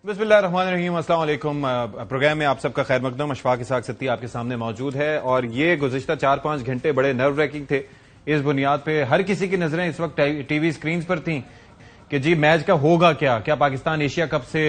बिस्मिल्लाहिर्रहमानिर्रहीम, अस्सलाम वालेकुम। प्रोग्राम में आप सबका खैर मकदम। अशफाक इसाक सत्ती आपके सामने मौजूद है और ये गुज़िश्ता 4-5 घंटे बड़े नर्व रैकिंग थे। इस बुनियाद पे हर किसी की नजरें इस वक्त टीवी स्क्रीन पर थीं कि जी मैच का होगा क्या पाकिस्तान एशिया कप से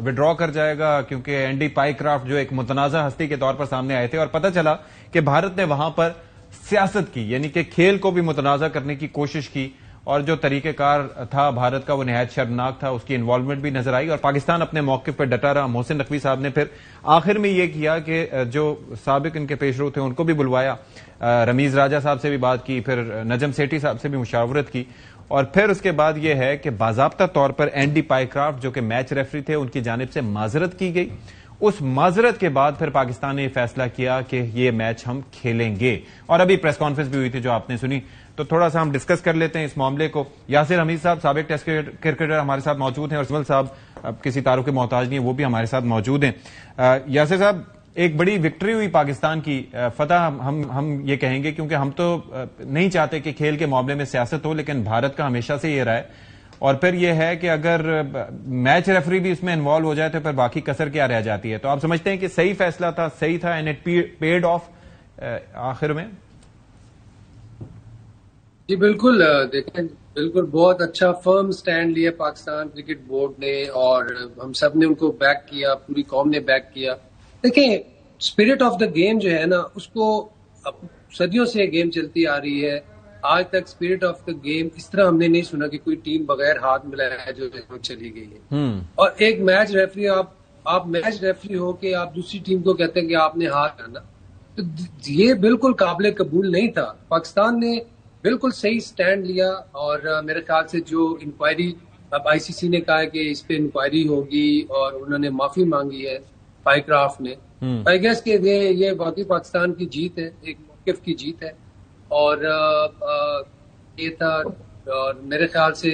विड्रॉ कर जाएगा, क्योंकि एंडी पाइक्राफ्ट जो एक मुतनाज़ा हस्ती के तौर पर सामने आए थे और पता चला कि भारत ने वहां पर सियासत की, यानी कि खेल को भी मुतनाज़ा करने की कोशिश की और जो तरीकेकार था भारत का वो निहायत शर्मनाक था। उसकी इन्वॉल्वमेंट भी नजर आई और पाकिस्तान अपने मौके पर डटा रहा। मोहसिन नकवी साहब ने फिर आखिर में यह किया कि जो साबिक इनके पेशरो थे उनको भी बुलवाया, रमीज राजा साहब से भी बात की, फिर नजम सेठी साहब से भी मुशावरत की और फिर उसके बाद यह है कि बाज़ाब्ता तौर पर एंडी पाइक्राफ्ट जो कि मैच रेफरी थे उनकी जानिब से माजरत की गई। उस माजरत के बाद फिर पाकिस्तान ने यह फैसला किया कि यह मैच हम खेलेंगे और अभी प्रेस कॉन्फ्रेंस भी हुई थी जो आपने सुनी, तो थोड़ा सा हम डिस्कस कर लेते हैं इस मामले को। यासिर हमीद साहब साबिक टेस्ट क्रिकेटर हमारे साथ मौजूद हैं और सिमल साहब अब किसी तारुफ के मोहताज नहीं है, वो भी हमारे साथ मौजूद हैं। यासिर साहब, एक बड़ी विक्ट्री हुई पाकिस्तान की, फतह हम ये कहेंगे, क्योंकि हम तो नहीं चाहते कि खेल के मामले में सियासत हो, लेकिन भारत का हमेशा से ये रहा है। और फिर यह है कि अगर मैच रेफरी भी इसमें इन्वॉल्व हो जाए तो फिर बाकी कसर क्या रह जाती है। तो आप समझते हैं कि सही फैसला था, सही था एंड इट पेड ऑफ आखिर में? जी बिल्कुल, देखें बिल्कुल बहुत अच्छा फर्म स्टैंड लिया पाकिस्तान क्रिकेट बोर्ड ने और हम सब ने उनको बैक किया, पूरी कौम ने बैक किया। देखें स्पिरिट ऑफ द गेम जो है ना, उसको अब सदियों से गेम चलती आ रही है। आज तक स्पिरिट ऑफ द गेम इस तरह हमने नहीं सुना कि कोई टीम बगैर हाथ मिलाया है जो चली गई है। और एक मैच रेफरी, आप मैच रेफरी हो के आप दूसरी टीम को कहते हैं कि आपने हाथ डाला, तो ये बिल्कुल काबिल कबूल नहीं था। पाकिस्तान ने बिल्कुल सही स्टैंड लिया और मेरे ख्याल से जो इंक्वायरी अब आईसीसी ने कहा है कि इस पे इंक्वायरी होगी और उन्होंने माफी मांगी है पाइक्राफ्ट ने। आई गेस के ये वाकई पाकिस्तान की जीत है, एक मौकिफ की जीत है और ये था और मेरे ख्याल से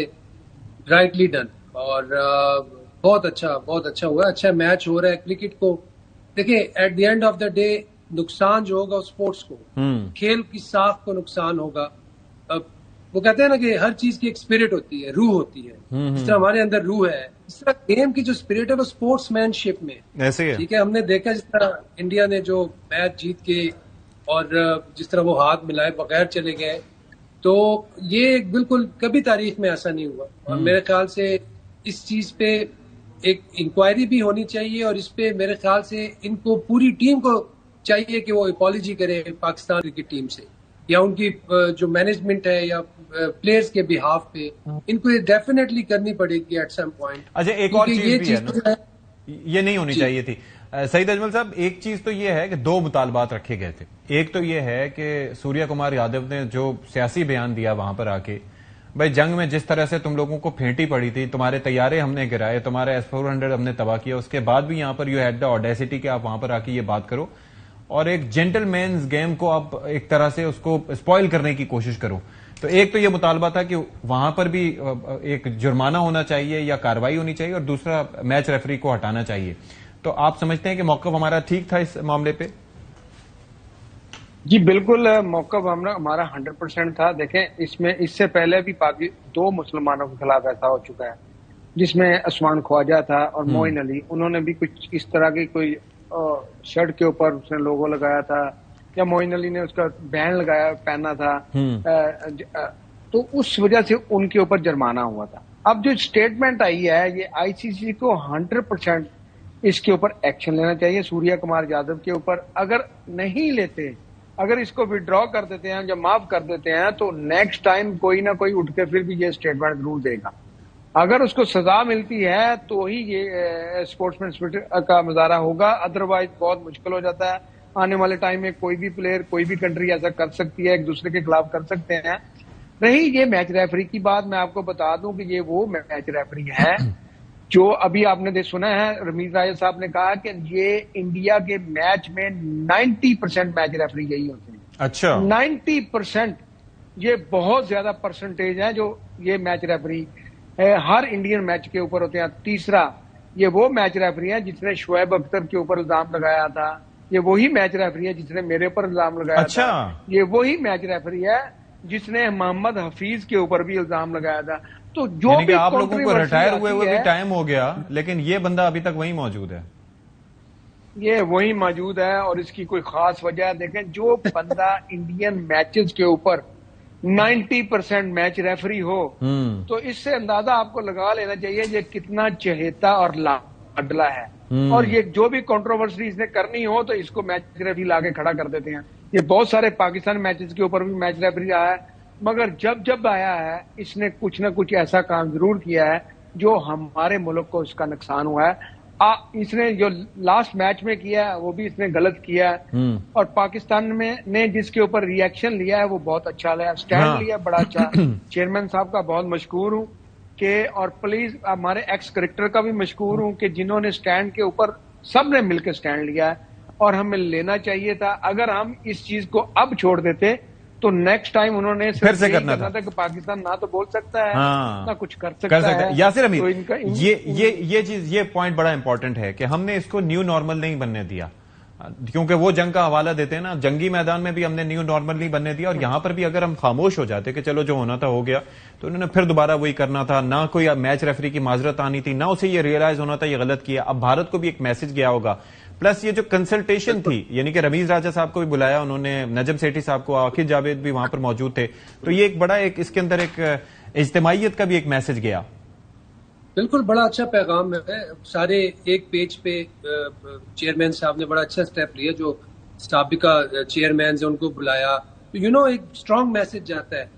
राइटली डन और बहुत अच्छा हुआ। अच्छा मैच हो रहा है क्रिकेट को। देखिए at the end of the day नुकसान जो होगा स्पोर्ट्स को, खेल की साख को नुकसान होगा। अब वो कहते हैं ना कि हर चीज की एक स्पिरिट होती है, रूह होती है। जिस तरह हमारे अंदर रूह है, इस तरह गेम की जो स्पिरिट है वो स्पोर्ट्समैनशिप में ऐसे है। ठीक है, हमने देखा जिस तरह इंडिया ने जो मैच जीत के और जिस तरह वो हाथ मिलाए बगैर चले गए, तो ये बिल्कुल कभी तारीख में ऐसा नहीं हुआ। और मेरे ख्याल से इस चीज पे एक इंक्वायरी भी होनी चाहिए और इस पे मेरे ख्याल से इनको पूरी टीम को चाहिए कि वो अपॉलॉजी करे पाकिस्तान क्रिकेट टीम से या उनकी जो मैनेजमेंट है या प्लेयर्स के बिहाफ पे, इनको ये डेफिनेटली करनी पड़ेगी एट सम पॉइंट। अच्छा, एक और चीज भी है ना, ये नहीं होनी चाहिए थी। सईद अजमल साहब, एक चीज तो ये है कि दो मुतालबात रखे गए थे। एक तो ये है कि सूर्या कुमार यादव ने जो सियासी बयान दिया वहां पर आके, भाई जंग में जिस तरह से तुम लोगों को फेंटी पड़ी थी, तुम्हारे तैयारे हमने गिराए, तुम्हारे S-400 हमने तबाह किया, उसके बाद भी यहां पर यू हैड द ऑडेसिटी कि आप वहां पर आके ये बात करो और एक जेंटलमैन्स गेम को आप एक तरह से उसको स्पॉइल करने की कोशिश करो। तो एक तो ये मुतालबा था कि वहां पर भी एक जुर्माना होना चाहिए या कार्रवाई होनी चाहिए और दूसरा मैच रेफरी को हटाना चाहिए। तो आप समझते हैं कि मौक़िफ़ हमारा ठीक था इस मामले पे? जी बिल्कुल, मौक़िफ़ हमारा 100% था। देखें इसमें इससे पहले भी दो मुसलमानों के खिलाफ ऐसा हो चुका है, जिसमें उस्मान ख्वाजा था और मोइन अली, उन्होंने भी कुछ इस तरह की कोई शर्ट के ऊपर उसने लोगो लगाया था या मोइन अली ने उसका बैंड लगाया पहना था, तो उस वजह से उनके ऊपर जुर्माना हुआ था। अब जो स्टेटमेंट आई है, ये आईसीसी को 100% इसके ऊपर एक्शन लेना चाहिए सूर्या कुमार यादव के ऊपर। अगर नहीं लेते, अगर इसको विड्रॉ कर देते हैं या माफ कर देते हैं, तो नेक्स्ट टाइम कोई ना कोई उठ के फिर भी ये स्टेटमेंट जरूर देगा। अगर उसको सजा मिलती है तो ही ये स्पोर्ट्समैन स्पिरिट का मुजाहरा होगा, अदरवाइज बहुत मुश्किल हो जाता है। आने वाले टाइम में कोई भी प्लेयर, कोई भी कंट्री ऐसा कर सकती है, एक दूसरे के खिलाफ कर सकते हैं। रही ये मैच रेफरी की बात, मैं आपको बता दूं कि ये वो मैच रेफरी है जो अभी आपने सुना है, रमीज राजा साहब ने कहा कि ये इंडिया के मैच में 90% मैच रेफरी यही होते हैं। अच्छा, 90%, ये बहुत ज्यादा परसेंटेज है जो ये मैच रेफरी हर इंडियन मैच के ऊपर होते हैं। तीसरा, ये वो मैच रेफरी है जिसने शुएब अख्तर के ऊपर इल्जाम लगाया था, ये वही मैच रेफरी है जिसने मेरे पर इल्जाम लगाया था, ये वही मैच रेफरी है जिसने मोहम्मद हफीज के ऊपर भी इल्जाम लगाया था। तो जो यानी कि भी आप लोगों को controversy रिटायर हुए आती हुए भी है, टाइम हो गया, लेकिन ये बंदा अभी तक वहीं मौजूद है। ये वही मौजूद है और इसकी कोई खास वजह है। देखें, जो बंदा इंडियन मैचेस के ऊपर 90% मैच रेफरी हो, तो इससे अंदाजा आपको लगा लेना चाहिए ये कितना चहेता और लाडला है। और ये जो भी कंट्रोवर्सी इसने करनी हो तो इसको मैच रेफरी लाके खड़ा कर देते हैं। ये बहुत सारे पाकिस्तान मैचेस के ऊपर भी मैच रेफरी आया है, मगर जब जब आया है इसने कुछ ना कुछ ऐसा काम जरूर किया है जो हमारे मुल्क को इसका नुकसान हुआ है। इसने जो लास्ट मैच में किया है वो भी इसने गलत किया है, और पाकिस्तान में ने जिसके ऊपर रिएक्शन लिया है वो बहुत अच्छा लिया, स्टैंड लिया बड़ा अच्छा। चेयरमैन साहब का बहुत मशकूर हूँ कि, और प्लीज हमारे एक्स क्रिकेटर का भी मशकूर हूँ कि जिन्होंने स्टैंड के ऊपर सबने मिलकर स्टैंड लिया है, और हमें लेना चाहिए था। अगर हम इस चीज को अब छोड़ देते तो नेक्स्ट टाइम उन्होंने फिर से करना था कि पाकिस्तान ना तो बोल सकता है, ना कुछ कर सकता कर सकता है। यासिर अमीर, तो ये पॉइंट बड़ा इंपॉर्टेंट है कि हमने इसको न्यू नॉर्मल नहीं बनने दिया, क्योंकि वो जंग का हवाला देते हैं ना, जंगी मैदान में भी हमने न्यू नॉर्मल नहीं बनने दिया, और यहां पर भी अगर हम खामोश हो जाते कि चलो जो होना था हो गया, तो उन्होंने फिर दोबारा वही करना था। ना कोई मैच रेफरी की माजरत आनी थी, ना उसे ये रियलाइज होना था ये गलत किया। अब भारत को भी एक मैसेज गया होगा। प्लस ये जो कंसल्टेशन थी, यानी कि रमीज राजा साहब को भी बुलाया उन्होंने, नजम सेठी साहब को, आकिब जावेद भी वहां पर मौजूद थे, तो ये एक बड़ा इसके अंदर एक इज्तिमाइयत का भी एक मैसेज गया। बिल्कुल, बड़ा अच्छा पैगाम है। सारे एक पेज पे चेयरमैन साहब ने बड़ा अच्छा स्टेप लिया, जो साबिका चेयरमैन है उनको बुलाया, तो एक स्ट्रांग मैसेज जाता है,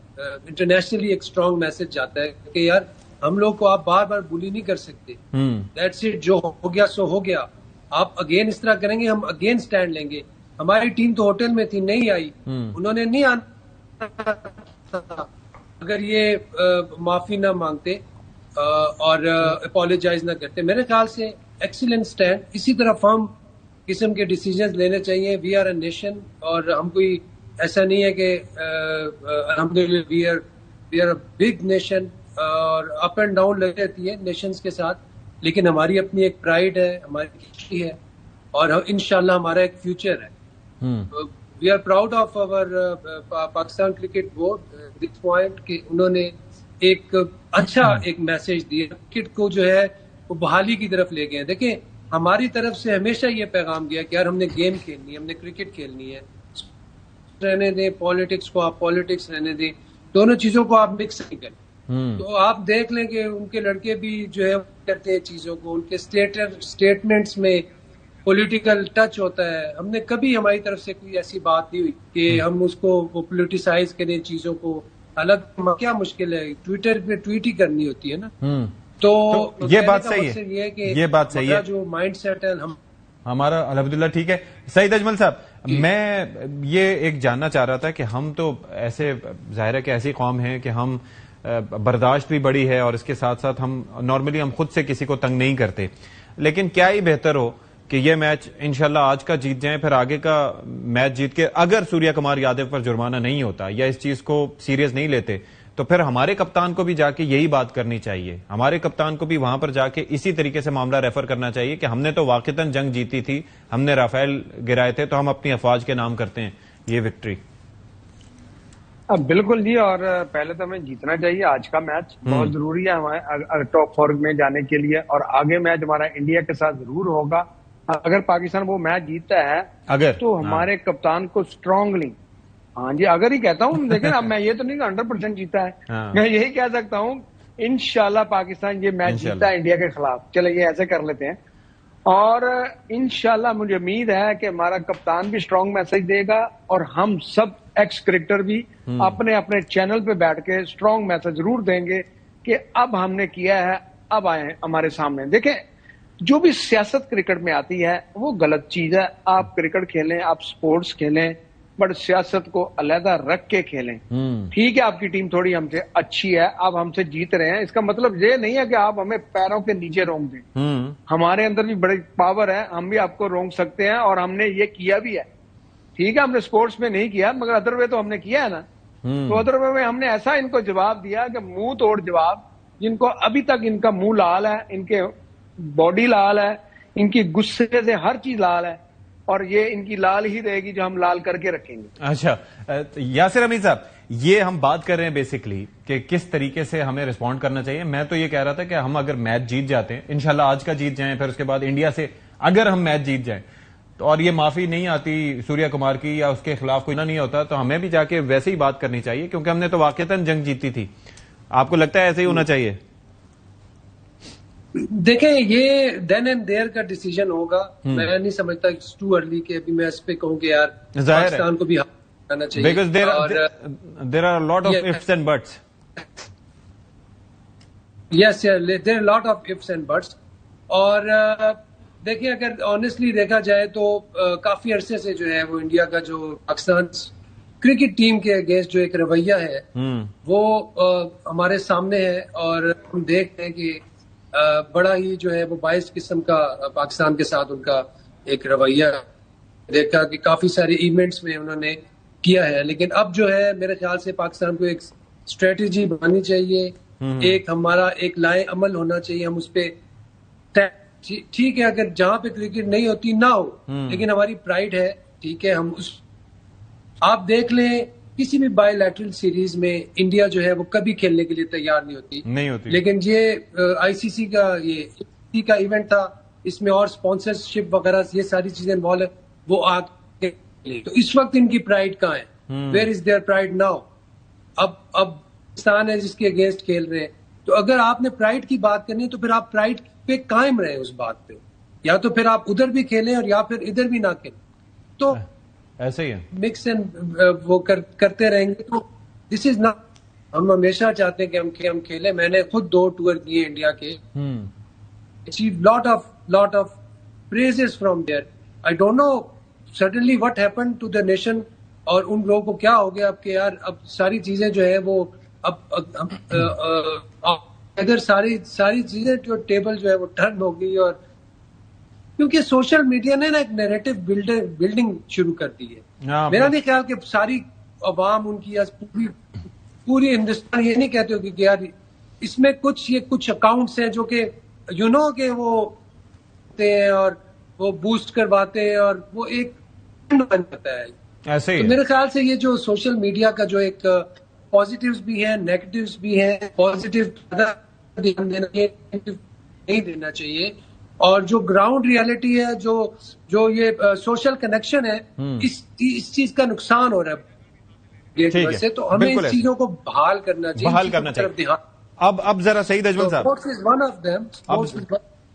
इंटरनेशनली एक स्ट्रांग मैसेज जाता है कि यार हम लोग को आप बार बार बुली नहीं कर सकते। दैट्स इट, जो हो गया सो हो गया। आप अगेन इस तरह करेंगे, हम अगेन स्टैंड लेंगे। हमारी टीम तो होटल में थी, नहीं आई, उन्होंने नहीं आना। अगर ये माफी ना मांगते और अपोलोजाइज ना करते, मेरे ख्याल से एक्सीलेंट स्टैंड। इसी तरह फर्म किस्म के डिसीजंस लेने चाहिए। वी आर अ नेशन, और हम कोई ऐसा नहीं है कि अल्हम्दुलिल्लाह we are a big nation, और अप एंड डाउन लगी रहती है नेशंस के साथ, लेकिन हमारी अपनी एक प्राइड है, हमारी हिस्ट्री है, और इंशाल्लाह हमारा एक फ्यूचर है। We are proud of our Pakistan cricket board this point कि उन्होंने एक अच्छा एक मैसेज दिया, क्रिकेट को जो है वो बहाली की तरफ ले गए। देखिए, हमारी तरफ से हमेशा ये पैगाम गया कि यार हमने गेम खेलनी है, हमने क्रिकेट खेलनी है, रहने दें पॉलिटिक्स को, आप पॉलिटिक्स रहने दें, दोनों चीजों को आप मिक्स नहीं करें। तो आप देख लें कि उनके लड़के भी जो है करते हैं चीजों को, उनके स्टेटमेंट्स में पॉलिटिकल टच होता है। हमने कभी हमारी तरफ से कोई ऐसी बात नहीं हुई कि हम उसको पोलिटिसाइज करें चीजों को। अलग क्या मुश्किल है, ट्विटर पे ट्वीट ही करनी होती है ना। तो ये बात सही है, ये बात सही है, जो माइंड सेट है हमारा अल्हम्दुलिल्लाह ठीक है। सईद अजमल साहब, मैं ये एक जानना चाह रहा था कि हम तो ऐसे जाहिर है कि ऐसी कौम है कि हम बर्दाश्त भी बड़ी है, और इसके साथ साथ हम नॉर्मली हम खुद से किसी को तंग नहीं करते, लेकिन क्या ही बेहतर हो कि ये मैच इंशाल्लाह आज का जीत जाए, फिर आगे का मैच जीत के अगर सूर्य कुमार यादव पर जुर्माना नहीं होता या इस चीज को सीरियस नहीं लेते, तो फिर हमारे कप्तान को भी जाके यही बात करनी चाहिए। हमारे कप्तान को भी वहां पर जाके इसी तरीके से मामला रेफर करना चाहिए कि हमने तो वाक़ितन जंग जीती थी, हमने राफेल गिराए थे, तो हम अपनी अफवाज के नाम करते हैं ये विक्ट्री। अब बिल्कुल जी, और पहले तो हमें जीतना चाहिए। आज का मैच बहुत जरूरी है हमारे टॉप 4 में जाने के लिए, और आगे मैच हमारा इंडिया के साथ जरूर होगा। अगर पाकिस्तान वो मैच जीतता है तो हमारे कप्तान को स्ट्रांगली, हाँ जी अगर ही कहता हूँ, लेकिन अब मैं ये तो नहीं 100% जीता है, मैं यही कह सकता हूँ इंशाल्लाह पाकिस्तान ये मैच जीतता है इंडिया के खिलाफ। चले ये ऐसे कर लेते हैं, और इंशाल्लाह मुझे उम्मीद है कि हमारा कप्तान भी स्ट्रांग मैसेज देगा, और हम सब एक्स क्रिकेटर भी अपने अपने चैनल पे बैठ के स्ट्रांग मैसेज जरूर देंगे कि अब हमने किया है, अब आए हमारे सामने। देखें, जो भी सियासत क्रिकेट में आती है वो गलत चीज है। आप क्रिकेट खेलें, आप स्पोर्ट्स खेलें, बट सियासत को अलहदा रख के खेलें। ठीक है, आपकी टीम थोड़ी हमसे अच्छी है, आप हमसे जीत रहे हैं, इसका मतलब ये नहीं है कि आप हमें पैरों के नीचे रोक दें। हमारे अंदर भी बड़ी पावर है, हम भी आपको रोक सकते हैं, और हमने ये किया भी है। ठीक है, हमने स्पोर्ट्स में नहीं किया, मगर अदर वे तो हमने किया है ना। तो अदर वे में हमने ऐसा इनको जवाब दिया कि मुंह तोड़ जवाब, जिनको अभी तक इनका मुंह लाल है, इनके बॉडी लाल है, इनकी गुस्से से हर चीज लाल है, और ये इनकी लाल ही रहेगी जो हम लाल करके रखेंगे। अच्छा, यासिर अमीर साहब, ये हम बात कर रहे हैं बेसिकली कि किस तरीके से हमें रिस्पॉन्ड करना चाहिए। मैं तो ये कह रहा था कि हम अगर मैच जीत जाते हैं, इंशाल्लाह आज का जीत जाएं, फिर उसके बाद इंडिया से अगर हम मैच जीत जाएं तो, और ये माफी नहीं आती सूर्या कुमार की या उसके खिलाफ कोई ना नहीं होता, तो हमें भी जाके वैसे ही बात करनी चाहिए, क्योंकि हमने तो वाकईतन जंग जीती थी। आपको लगता है ऐसे ही होना चाहिए? देखें, ये देन एंड देयर का डिसीजन होगा। मैं नहीं समझता इट्स टू अर्ली के अभी मैं इस पे कहूं कि यार पाकिस्तान को भी आना चाहिए, because there are lot of ifs and buts. Yes, there are lot of ifs and buts. और देखिए, अगर ऑनेस्टली देखा जाए तो काफी अरसे से जो है वो इंडिया का जो पाकिस्तान क्रिकेट टीम के अगेंस्ट जो एक रवैया है वो हमारे सामने है, और हम देख रहे हैं कि बड़ा ही जो है वो बाइस किस्म का पाकिस्तान के साथ उनका एक रवैया देखा कि काफी सारे इवेंट्स में उन्होंने किया है। लेकिन अब जो है मेरे ख्याल से पाकिस्तान को एक स्ट्रेटेजी बनानी चाहिए, एक हमारा एक लाए अमल होना चाहिए। हम उस पर ठीक है, अगर जहां पे क्रिकेट नहीं होती ना हो, लेकिन हमारी प्राइड है, ठीक है, हम उस आप देख लें किसी भी बायलैटरल सीरीज में इंडिया जो है वो कभी खेलने के लिए तैयार नहीं होती। लेकिन ये आईसीसी का ये का इवेंट था, इसमें और स्पॉन्सरशिप वगैरह ये सारी चीजें इन्वॉल्व है, वो आगे तो इस वक्त इनकी प्राइड कहाँ है? Where is their pride now? अब पाकिस्तान है जिसके अगेंस्ट खेल रहे हैं, तो अगर आपने प्राइड की बात करनी है तो फिर आप प्राइड पे कायम रहे उस बात पे, या तो फिर आप उधर भी खेलें और या फिर इधर भी ना खेलें, तो ऐसे ही है, मिक्स एंड वो करते रहेंगे तो दिस इज नॉट। हम हमेशा चाहते हैं कि हम खेलें। मैंने खुद 2 टूर किए इंडिया के, achieve lot of praises from there. I don't know suddenly what happened to the nation, और उन लोगों को क्या हो गया अब कि यार अब सारी चीजें जो है वो अगर सारी चीजें जो टेबल जो है वो टर्न हो गई, और क्योंकि सोशल मीडिया ने ना एक नैरेटिव बिल्डिंग शुरू कर दी है। मेरा नहीं ख्याल कि सारी अवाम उनकी या पूरी हिंदुस्तान ये नहीं कहते हो कि यार इसमें कुछ अकाउंट्स हैं जो कि के वो होते हैं और वो बूस्ट करवाते हैं और वो एक बन जाता है ऐसे ही। तो मेरे ख्याल से ये जो सोशल मीडिया का जो एक पॉजिटिव्स भी है, नेगेटिव्स भी है। पॉजिटिव ध्यान देना चाहिए, नहीं देना चाहिए, और जो ग्राउंड रियलिटी है, जो ये सोशल कनेक्शन है, इस चीज का नुकसान हो रहा है से, तो हमें इस चीजों को बहाल करना चाहिए। अब जरा सईद अजमल साहब,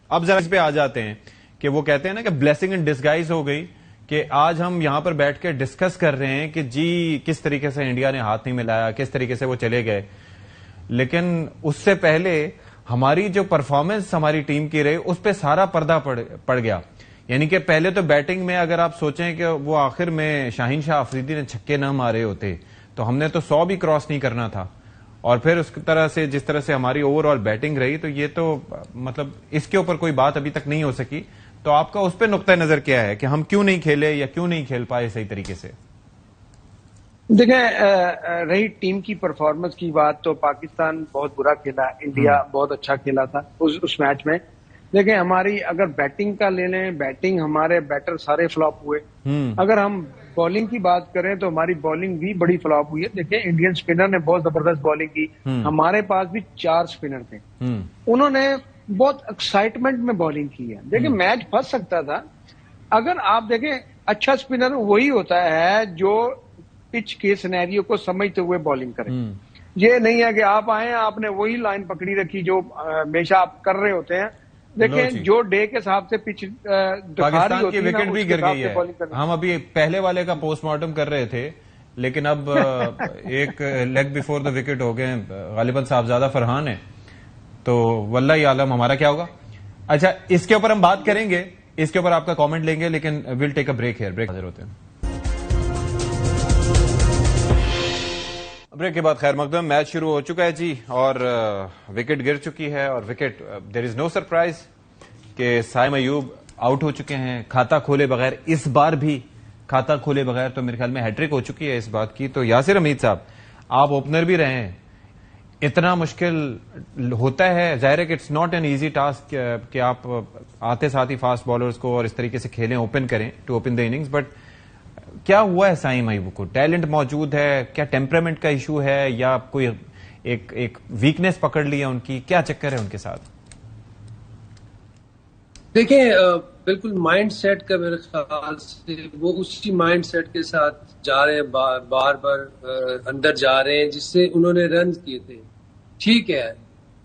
अब जरा इस पे आ जाते हैं कि वो कहते हैं ना कि ब्लेसिंग इन डिस्गाइज हो गई, कि आज हम यहां पर बैठ के डिस्कस कर रहे हैं कि जी किस तरीके से इंडिया ने हाथ नहीं मिलाया, किस तरीके से वो चले गए, लेकिन उससे पहले हमारी जो परफॉर्मेंस हमारी टीम की रही उस पर सारा पर्दा पड़ गया। यानी कि पहले तो बैटिंग में अगर आप सोचें कि वो आखिर में शाहीन शाह अफरीदी ने छक्के न मारे होते तो हमने तो 100 भी क्रॉस नहीं करना था, और फिर उस तरह से जिस तरह से हमारी ओवरऑल बैटिंग रही, तो ये तो मतलब इसके ऊपर कोई बात अभी तक नहीं हो सकी। तो आपका उस पर नुक्ता नजर क्या है कि हम क्यों नहीं खेले या क्यों नहीं खेल पाए सही तरीके से? देखें, रही टीम की परफॉर्मेंस की बात, तो पाकिस्तान बहुत बुरा खेला, इंडिया बहुत अच्छा खेला था उस मैच में। लेकिन हमारी अगर बैटिंग का ले लें, बैटिंग हमारे बैटर सारे फ्लॉप हुए। अगर हम बॉलिंग की बात करें तो हमारी बॉलिंग भी बड़ी फ्लॉप हुई है। देखिए, इंडियन स्पिनर ने बहुत जबरदस्त बॉलिंग की, हमारे पास भी 4 स्पिनर थे, उन्होंने बहुत एक्साइटमेंट में बॉलिंग की है। देखिए, मैच फंस सकता था। अगर आप देखें, अच्छा स्पिनर वही होता है जो पिच के सिनेरियो को समझते हुए बॉलिंग करें। ये नहीं है कि आप आए, आपने वही लाइन पकड़ी रखी जो हमेशा आप कर रहे होते हैं। देखें, जो डे के हिसाब से पिच पाकिस्तान की विकेट भी गिर गई है। हम अभी पहले वाले का पोस्टमार्टम कर रहे थे, लेकिन अब एक लेग बिफोर द विकेट हो गए, गालिबन साहबजादा फरहान है, तो वल्लाही आलम हमारा क्या होगा। अच्छा, इसके ऊपर हम बात करेंगे, इसके ऊपर आपका कमेंट लेंगे, लेकिन will take a break here. Break हाजिर होते हैं। ब्रेक के बाद खैर मकदम, मैच शुरू हो चुका है जी, और विकेट गिर चुकी है, और wicket there is no surprise कि साइम अयूब आउट हो चुके हैं खाता खोले बगैर। इस बार भी खाता खोले बगैर तो मेरे ख्याल में हैट्रिक हो चुकी है इस बात की। तो यासिर हमीद साहब, आप ओपनर भी रहे हैं, इतना मुश्किल होता है? जाहिर है कि it's not an easy task कि आप आते साथ ही फास्ट बॉलर्स को और इस तरीके से खेलें, ओपन करें to open the innings, but क्या हुआ है साइम अयूब को? टैलेंट मौजूद है, क्या टेम्परामेंट का इशू है, या कोई एक वीकनेस पकड़ ली है उनकी? क्या चक्कर है उनके साथ? देखिए बिल्कुल माइंड सेट का मेरे ख्याल से वो उसी माइंड सेट के साथ जा रहे हैं, बार बार अंदर जा रहे हैं जिससे उन्होंने रन किए थे। ठीक है,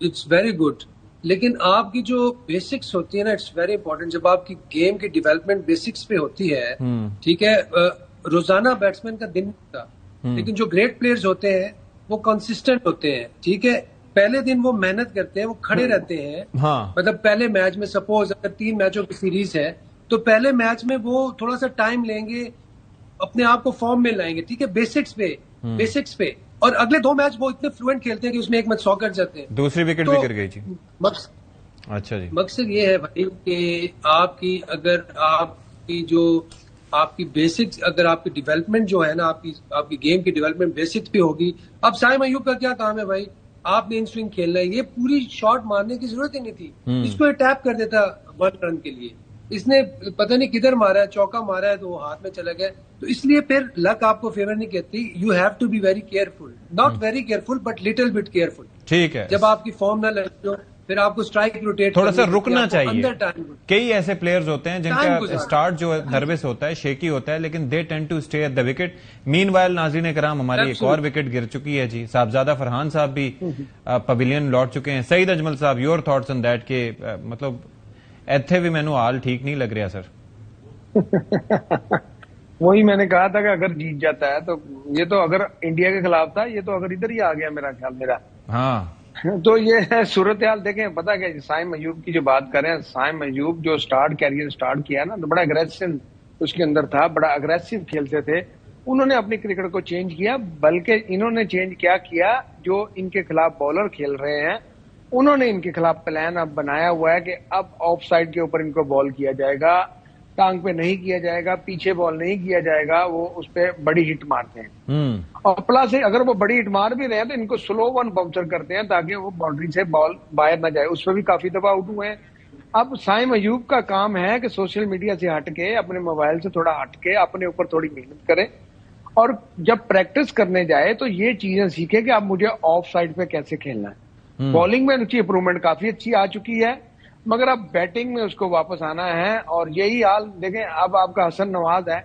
इट्स वेरी गुड, लेकिन आपकी जो बेसिक्स होती है ना, इट्स वेरी इंपॉर्टेंट। जब आपकी गेम की डेवलपमेंट बेसिक्स पे होती है, ठीक है, रोजाना बैट्समैन का दिन होता, लेकिन जो ग्रेट प्लेयर्स होते हैं वो कंसिस्टेंट होते हैं। ठीक है, पहले दिन वो मेहनत करते हैं, वो खड़े रहते हैं। हाँ। मतलब पहले मैच में सपोज अगर 3 मैचों की सीरीज है तो पहले मैच में वो थोड़ा सा टाइम लेंगे, अपने आप को फॉर्म में लाएंगे। ठीक है, बेसिक्स पे और अगले 2 मैच वो इतने फ्लुएंट खेलते हैं कि उसमें 1 मैच 100 कर जाते हैं। दूसरी विकेट भी गिर गई जी। अच्छा जी, मकसद ये है भाई कि आपकी बेसिक्स, अगर आपकी डेवलपमेंट जो है ना, आपकी गेम की डेवलपमेंट बेसिक्स पे होगी। अब साइम अयूब का क्या काम है भाई? आपने इन स्विंग खेलना है, ये पूरी शॉट मारने की जरूरत ही नहीं थी। इसको ये टैप कर देता 1 रन के लिए। इसने पता नहीं किधर मारा है, चौका मारा है तो वो हाथ में चला गया। तो इसलिए फिर लक आपको फेवर नहीं करती। You have to be very careful, not very careful but little bit careful. ठीक है, जब आपकी फॉर्म ना लगे फिर आपको स्ट्राइक रोटेट थोड़ा सा रुकना चाहिए। टाइम कई ऐसे प्लेयर्स होते हैं जिनका स्टार्ट जो है नर्वस होता है, शेकी होता है, लेकिन they tend to stay at the wicket. Meanwhile नाज़रीन कराम, हमारी एक और विकेट गिर चुकी है जी। साहबजादा फरहान साहब भी पवेलियन लौट चुके हैं। सईद अजमल साहब, योर थॉट्स ऑन दैट के मतलब ਇੱਥੇ भी मैनू हाल ठीक नहीं लग रहा सर। वही मैंने कहा था कि अगर जीत जाता है तो ये तो अगर इंडिया के खिलाफ था, ये तो अगर इधर ही आ गया मेरा ख्याल मेरा। हाँ तो ये है सूरत हाल। देखें, पता क्या, साइम अयूब की जो बात करें, साइम अयूब जो कैरियर स्टार्ट किया ना, तो बड़ा अग्रेसिव उसके अंदर था, बड़ा अग्रेसिव खेलते थे। उन्होंने अपनी क्रिकेट को चेंज किया, बल्कि इन्होंने चेंज क्या किया, जो इनके खिलाफ बॉलर खेल रहे हैं उन्होंने इनके खिलाफ प्लान अब बनाया हुआ है कि अब ऑफ साइड के ऊपर इनको बॉल किया जाएगा, टांग पे नहीं किया जाएगा, पीछे बॉल नहीं किया जाएगा, वो उस पर बड़ी हिट मारते हैं। और प्लस से अगर वो बड़ी हिट मार भी रहे हैं तो इनको स्लो वन बाउंसर करते हैं ताकि वो बाउंड्री से बॉल बाहर ना जाए। उस पर भी काफी दफा आउट हुए हैं। अब साइम अयूब का काम है कि सोशल मीडिया से हटके, अपने मोबाइल से थोड़ा हटके, अपने ऊपर थोड़ी मेहनत करे और जब प्रैक्टिस करने जाए तो ये चीजें सीखे कि अब मुझे ऑफ साइड पे कैसे खेलना है। बॉलिंग में उसकी इंप्रूवमेंट काफी अच्छी आ चुकी है, मगर अब बैटिंग में उसको वापस आना है। और यही हाल देखें, अब आपका हसन नवाज है,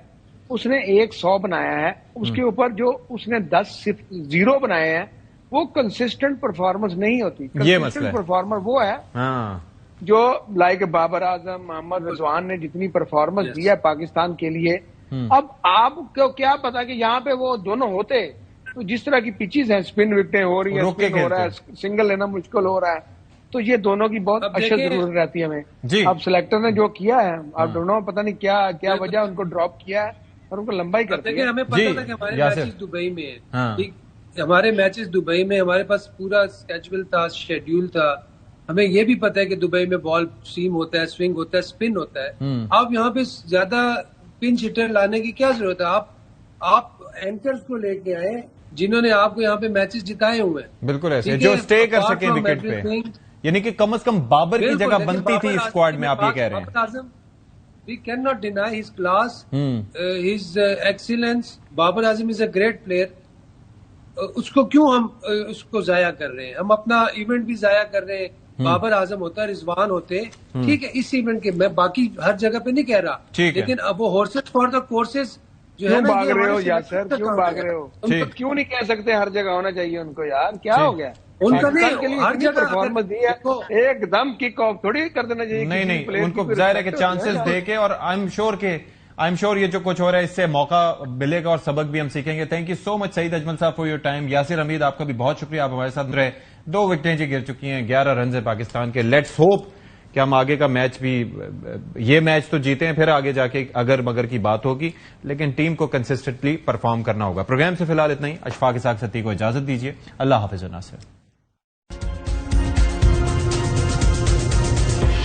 उसने 100 बनाया है, उसके ऊपर जो उसने 10-0 बनाए हैं, वो कंसिस्टेंट परफॉर्मेंस नहीं होती। कंसिस्टेंट परफॉर्मर वो है जो लाइक बाबर आजम, मोहम्मद रिजवान ने जितनी परफॉर्मेंस दी है पाकिस्तान के लिए। अब आपको क्या पता कि यहाँ पे वो दोनों होते तो जिस तरह की पिचेस हैं, स्पिन विकेटें हो रही है, स्पिन हो रहा है, सिंगल लेना मुश्किल हो रहा है, तो ये दोनों की बहुत अशद जरूरत रहती है हमें। अब सिलेक्टर ने जो किया है, आप दोनों पता नहीं क्या वजह उनको ड्रॉप किया है और उनको लंबाई कर दी है। हमें पता था कि हमारे मैचेस दुबई में है, हमारे मैचेस दुबई में, हमारे पास पूरा स्केड्यूल था, शेड्यूल था। हमें ये भी पता है कि दुबई में बॉल सीम होता है, स्विंग होता है, स्पिन होता है। आप यहाँ पे ज्यादा पिंच हिटर लाने की क्या जरूरत है? आप एंकर्स को लेके आए जिन्होंने आपको यहाँ पे मैचेस जिताए हुए हैं। बिल्कुल ऐसे जो स्टे कर सके विकेट पे, यानी कि कम से कम बाबर की जगह बनती थी स्क्वाड में, आप ये कह रहे हैं। We can not deny his class, his excellence. Babar Azam is a great player. उसको क्यों हम उसको जाया कर रहे हैं? हम अपना इवेंट भी जाया कर रहे हैं। बाबर आजम होता, रिजवान होते, ठीक है, इस इवेंट के, मैं बाकी हर जगह पे नहीं कह रहा, लेकिन अब वो हॉर्सेस फॉर द कोर्सेस जो है ना, भाग रहे हो यार सर, क्यों भाग रहे हो? उनको क्यों नहीं कह सकते हर जगह होना चाहिए उनको? यार क्या हो गया? उनका नहीं, के लिए हर जगह परफॉर्मेंस दी है, एकदम किक ऑफ थोड़ी कर देना चाहिए। नहीं, उनको जाहिर है कि चांसेस देके, और आई एम श्योर ये जो कुछ हो रहा है इससे मौका मिलेगा और सबक भी हम सीखेंगे। Thank you so much Saeed Ajmal sahab for your time. Yasir Hamid, आपका भी बहुत शुक्रिया, आप हमारे साथ रहे। 2 विकेटें जी गिर चुकी हैं, 11 रन है पाकिस्तान के। लेट्स होप कि हम आगे का मैच भी, ये मैच तो जीते हैं, फिर आगे जाके अगर मगर की बात होगी, लेकिन टीम को कंसिस्टेंटली परफॉर्म करना होगा। प्रोग्राम से फिलहाल इतना ही। अशफाक इसाक सत्ती को इजाजत दीजिए। अल्लाह हाफिज नासिर।